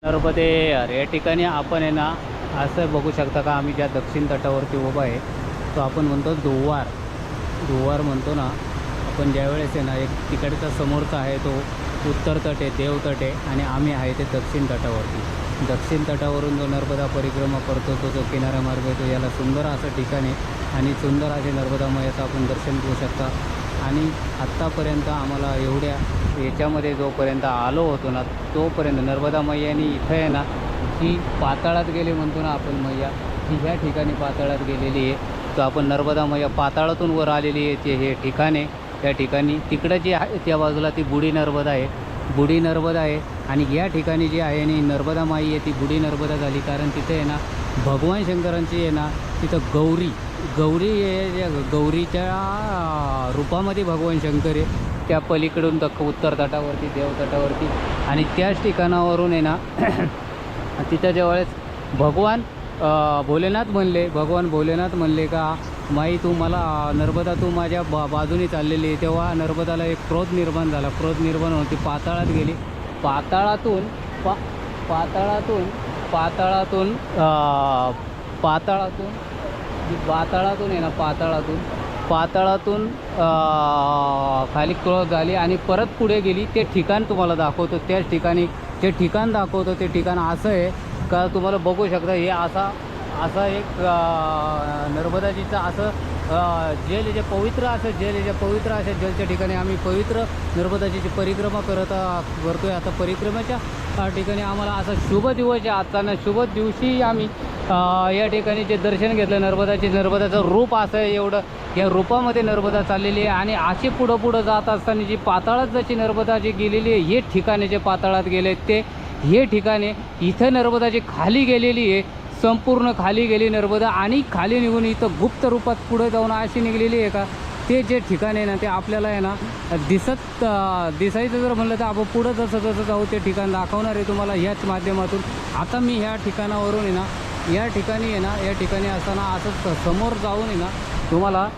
नर्मदेहर या ठिकाणी आपण आहे ना असं बघू शकता का, आम्ही ज्या दक्षिण तटावरती उभा आहे तो आपण म्हणतो दुवार म्हणतो ना आपण. ज्यावेळेस आहे ना एक तिकडचा समोरचा आहे तो उत्तर तट आहे, देव तट आहे, आणि आम्ही आहे ते दक्षिण तटावरती. दक्षिण तटावरून जो नर्मदा परिक्रमा करतो तो जो किनारा मार्ग आहे तो याला सुंदर असं ठिकाण आहे आणि सुंदर असे नर्मदा मैयाचं आपण दर्शन घेऊ शकता. आणि आत्तापर्यंत आम्हाला एवढ्या याच्यामध्ये जोपर्यंत आलो होतो ना तोपर्यंत नर्मदा मैयानी इथं आहे ना ही पाताळात गेली म्हणतो ना आपण मैया, ही ह्या ठिकाणी पाताळात गेलेली आहे. तो आपण नर्मदा मैया पाताळातून वर आलेली आहे ते हे ठिकाण आहे. त्या ठिकाणी तिकडं जी आहे त्या बाजूला ती बुडी नर्मदा आहे आणि या ठिकाणी जी आहे आणि नर्मदा माई आहे ती बुडी नर्मदा झाली. कारण तिथे आहे ना भगवान शंकरांची आहे ना तिथं गौरी आहे, गौरीच्या रूपामध्ये भगवान शंकर आहे. त्या पलीकडून उत्तर तटावरती देव तटावरती आणि त्याच ठिकाणावरून आहे ना तिथं ज्यावेळेस भगवान भोलेनाथ म्हणले का माई तू मला नर्मदा तू माझ्या बाजूने चाललेली आहे, तेव्हा नर्मदाला एक क्रोध निर्माण झाला. क्रोध निर्माण होती पाताळात गेली. पाताळातून आहे ना पाताळातून खाली क्रोध झाली आणि परत पुढे गेली. ते ठिकाण तुम्हाला दाखवतो, त्याच ठिकाणी ते ठिकाण दाखवतो. ते ठिकाण असं आहे का तुम्हाला बघू शकता. हे असा एक नर्मदाजीचं असं जेल जे पवित्र असे जलच्या ठिकाणी आम्ही पवित्र नर्मदाजीची परिक्रमा करतोय. आता परिक्रमेच्या ठिकाणी आम्हाला असा शुभ दिवस आहे. आजचा शुभ दिवशी आम्ही या ठिकाणी जे दर्शन घेतलं नर्मदाचं रूप असं आहे. एवढं या रूपामध्ये नर्मदा चाललेली आहे आणि अशी पुढं जात असताना जी पाताळात जशी नर्मदा जी गेलेली आहे, हे ठिकाणे जे पाताळात गेले ते हे ठिकाणे इथं नर्मदाची खाली गेलेली आहे. संपूर्ण खाली गेली नर्मदा आणि खाली निघून इथं गुप्त रूपात पुढे जाऊन अशी निघलेली आहे का. ते जे ठिकाण आहे ना ते आपल्याला आहे ना दिसायचं जर म्हणलं तर आपण पुढं जसं जाऊ ते ठिकाण दाखवणार आहे तुम्हाला ह्याच माध्यमातून. आता मी ह्या ठिकाणावरून आहे ना या ठिकाणी असताना असंच समोर जाऊन आहे ना तुम्हाला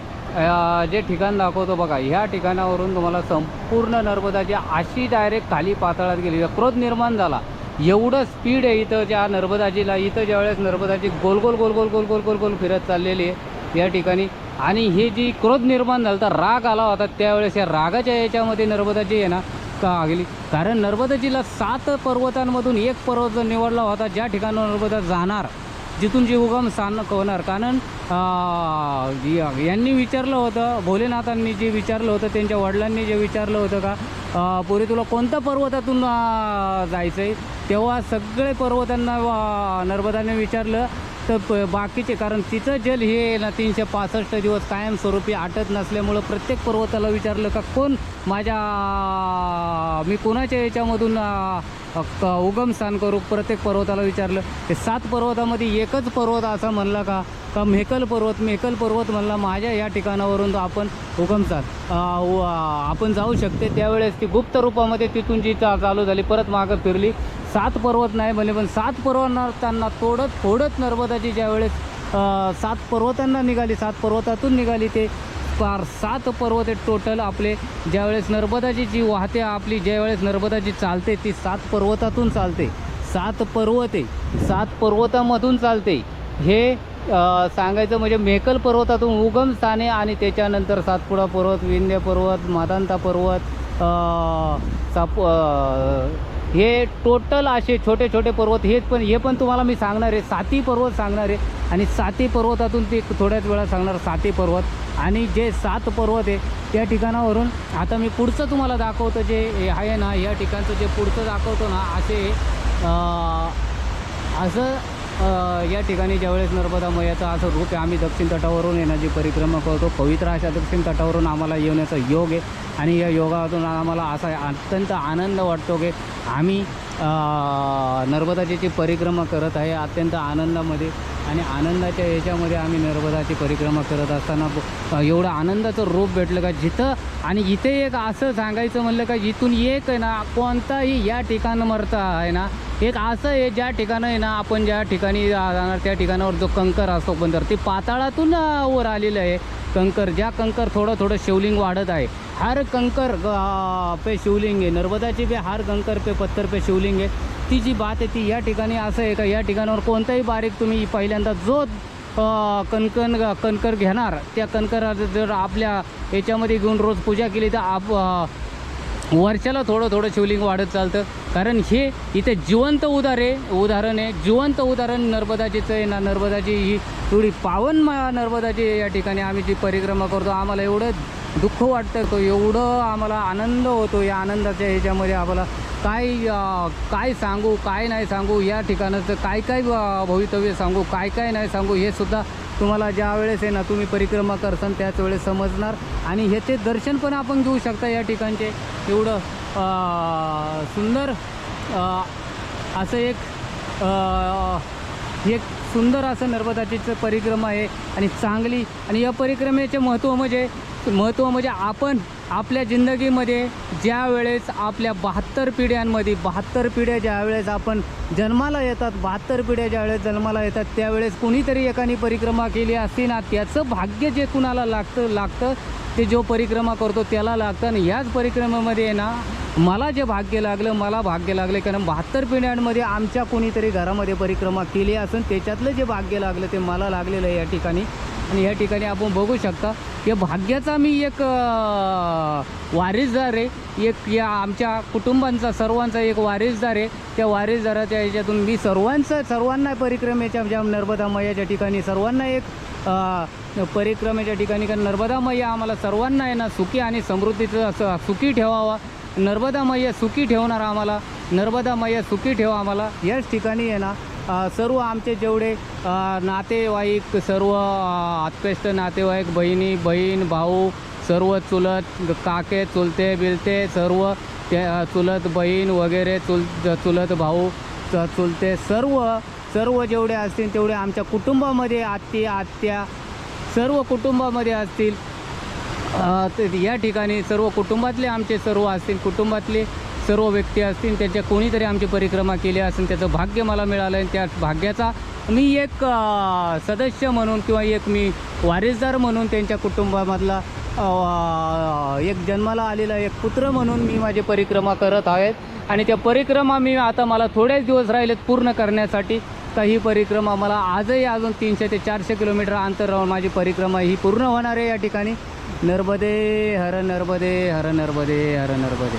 जे ठिकाण दाखवतो बघा. ह्या ठिकाणावरून तुम्हाला संपूर्ण नर्मदाची अशी डायरेक्ट खाली पाताळात गेली. क्रोध निर्माण झाला, एवढं स्पीड आहे इथं ज्या नर्मदाजीला. इथं ज्यावेळेस नर्मदाची गोल गोल फिरत चाललेली आहे या ठिकाणी. आणि हे जी क्रोध निर्माण झाला तर राग आला होता त्यावेळेस, या रागाच्या याच्यामध्ये नर्मदाजी आहे ना का गेली. कारण नर्मदाजीला 7 पर्वतांमधून एक पर्वत निवडला होता ज्या ठिकाणी नर्मदा जाणार, जिथून जी उगम स्थानक होणार. कारण यांनी विचारलं होतं, भोलेनाथांनी जे विचारलं होतं, त्यांच्या वडिलांनी जे विचारलं होतं का पुढे तुला कोणत्या पर्वतातून जायचं आहे, तेव्हा सगळे पर्वतांना नर्मदाने विचारलं. तर बाकीचे, कारण तिचं जल हे ना 365 दिवस कायमस्वरूपी आटत नसल्यामुळं प्रत्येक पर्वताला विचारलं का मी कोणाच्या याच्यामधून उगम स्थान करू. प्रत्येक पर्वताला विचारलं. ते 7 पर्वतामध्ये एकच पर्वत असा म्हणला का मेहकल पर्वत म्हणला माझ्या या ठिकाणावरून आपण उगमस्थान आपण जाऊ शकते. त्यावेळेस ती गुप्त रूपामध्ये तिथून जी चालू झाली परत मागं फिरली. 7 पर्वत नाही म्हणले, पण 7 पर्वतांना तोडत नर्मदाची ज्यावेळेस 7 पर्वतातून निघाली ते 7 पर्वत आहे टोटल आपले. ज्यावेळेस नर्मदाची जी वाहते आपली, ज्यावेळेस नर्मदाची चालते ती 7 पर्वतातून चालते. 7 पर्वतामधून चालते. हे सांगायचं म्हणजे मेहकल पर्वतातून उगम स्थाने आणि त्याच्यानंतर सातपुडा पर्वत, विंध्य पर्वत, मादांता पर्वत, हे टोटल असे छोटे पर्वत. हे पण तुम्हाला मी सांगणार आहे. 7 पर्वत सांगणार आहे आणि 7 पर्वतातून ते थोड्याच वेळा सांगणार. 7 पर्वत आणि जे 7 पर्वत आहे त्या ठिकाणावरून आता मी पुढचं तुम्हाला दाखवतो. जे आहे ना या ठिकाणचं जे पुढचं दाखवतो ना असं या ठिकाणी ज्यावेळेस नर्मदा मैयाचं असं रूप आहे. आम्ही दक्षिण तटावरून येण्याची परिक्रमा करतो. पवित्र अशा दक्षिण तटावरून आम्हाला येण्याचा योग आहे आणि या योगातून आम्हाला असा अत्यंत आनंद वाटतो की आम्ही नर्मदाची परिक्रमा करत आहे अत्यंत आनंदामध्ये. आणि आनंदाच्या याच्यामध्ये आम्ही नर्मदाची परिक्रमा करत असताना एवढं आनंदाचं रूप भेटलं का जिथं. आणि इथे एक असं सांगायचं म्हणलं का इथून एक आहे ना कोणताही या ठिकाण मरता आहे ना एक असं आहे ज्या ठिकाणं आहे ना आपण ज्या ठिकाणी जाणार त्या ठिकाणावर जो कंकर असतो बंदर ते पाताळातून वर आलेलं आहे. कंकर थोडं शिवलिंग वाढत आहे. हर कंकर पे शिवलिंग है, नर्मदा जी पे हर कंकर पे पत्थर पे शिवलिंग है. ती जी बात आहे ती या ठिकाणी असं आहे का या ठिकाणावर कोणताही बारीक तुम्ही पहिल्यांदा जो कणकर घेणार त्या कणकर जर आपल्या याच्यामध्ये घेऊन रोज पूजा केली तर वर्षाला थोडं शिवलिंग वाढत चालतं. कारण हे इथे जिवंत उदाहरण आहे जिवंत उदाहरण नर्मदाजीचं आहे ना. नर्मदाची ही थोडी पावन नर्मदाची या ठिकाणी आम्ही जी परिक्रमा करतो आम्हाला एवढं दुःख वाटतं एवढं आम्हाला आनंद होतो. या आनंदाच्या ह्याच्यामध्ये आम्हाला काय सांगू काय नाही सांगू या ठिकाणाचं काय भवितव्य सांगू काय नाही सांगू हे सुद्धा तुम्हाला ज्या वेळेस आहे ना तुम्ही परिक्रमा करसान त्याच वेळेस समजणार. आणि ह्याचे दर्शन पण आपण घेऊ शकता या ठिकाणचे. एवढं सुंदर असं एक सुंदर असं नर्मदाजीचं परिक्रमा आहे आणि चांगली. आणि या परिक्रमेचे महत्त्व म्हणजे आपण आपल्या जिंदगीमध्ये ज्या वेळेस आपल्या 72 पिढ्या ज्या वेळेस आपण जन्माला येतात 72 पिढ्या ज्या वेळेस जन्माला येतात त्यावेळेस कुणीतरी एकाने परिक्रमा केली असती ना त्याचं भाग्य जे कुणाला लागतं ते जो परिक्रमा करतो त्याला लागतं. आणि ह्याच परिक्रमेमध्ये आहे ना मला भाग्य लागलं कारण 72 पिढ्यांमध्ये आमच्या कोणीतरी घरामध्ये परिक्रमा केली असून त्याच्यातलं जे भाग्य लागलं ते मला लागलेलं आहे या ठिकाणी. आणि या ठिकाणी आपण बघू शकता या भाग्याचा मी एक वारीसदार आहे. या आमच्या कुटुंबांचा सर्वांचा एक वारीसदार आहे. त्या वारीसदाराच्या ह्याच्यातून मी सर्वांना परिक्रमेच्या ज्या नर्मदा मैयाच्या ठिकाणी सर्वांना एक परिक्रमेच्या ठिकाणी कारण नर्मदा मैया आम्हाला सर्वांना आहे ना सुखी आणि समृद्धीचं असं सुखी ठेवावा. नर्मदा मैया सुखी ठेवणार आम्हाला. नर्मदा मैया सुखी ठेवा आम्हाला. याच ठिकाणी आहे ना सर्व आमचे जेवढे नातेवाईक सर्व आत्पेष्ट नातेवाईक बहीण भाऊ सर्व चुलत काके चुलते बिलते सर्व त्या चुलत बहीण वगैरे चुलत भाऊ चुलते सर्व जेवढे असतील तेवढे आमच्या कुटुंबामध्ये आत्या सर्व कुटुंबामध्ये असतील. या ठिकाणी सर्व कुटुंबातले आमचे सर्व असतील कुटुंबातले सर्व व्यक्ती असतील त्याच्या कोणीतरी आमची परिक्रमा केली असेल त्याचं भाग्य मला मिळालं आहे. त्या भाग्याचा मी एक सदस्य म्हणून किंवा एक मी वारीसदार म्हणून त्यांच्या कुटुंबामधला एक जन्माला आलेला एक पुत्र म्हणून मी माझी परिक्रमा करत आहेत. आणि त्या परिक्रमा मी आता मला थोडेच दिवस राहिलेत पूर्ण करण्यासाठी. काही परिक्रमा मला आजही अजून 300 ते 400 किलोमीटर अंतर राहून माझी परिक्रमा ही पूर्ण होणार आहे या ठिकाणी. नर्मदे हर नर्मदे हर नर्मदे हर नर्मदे.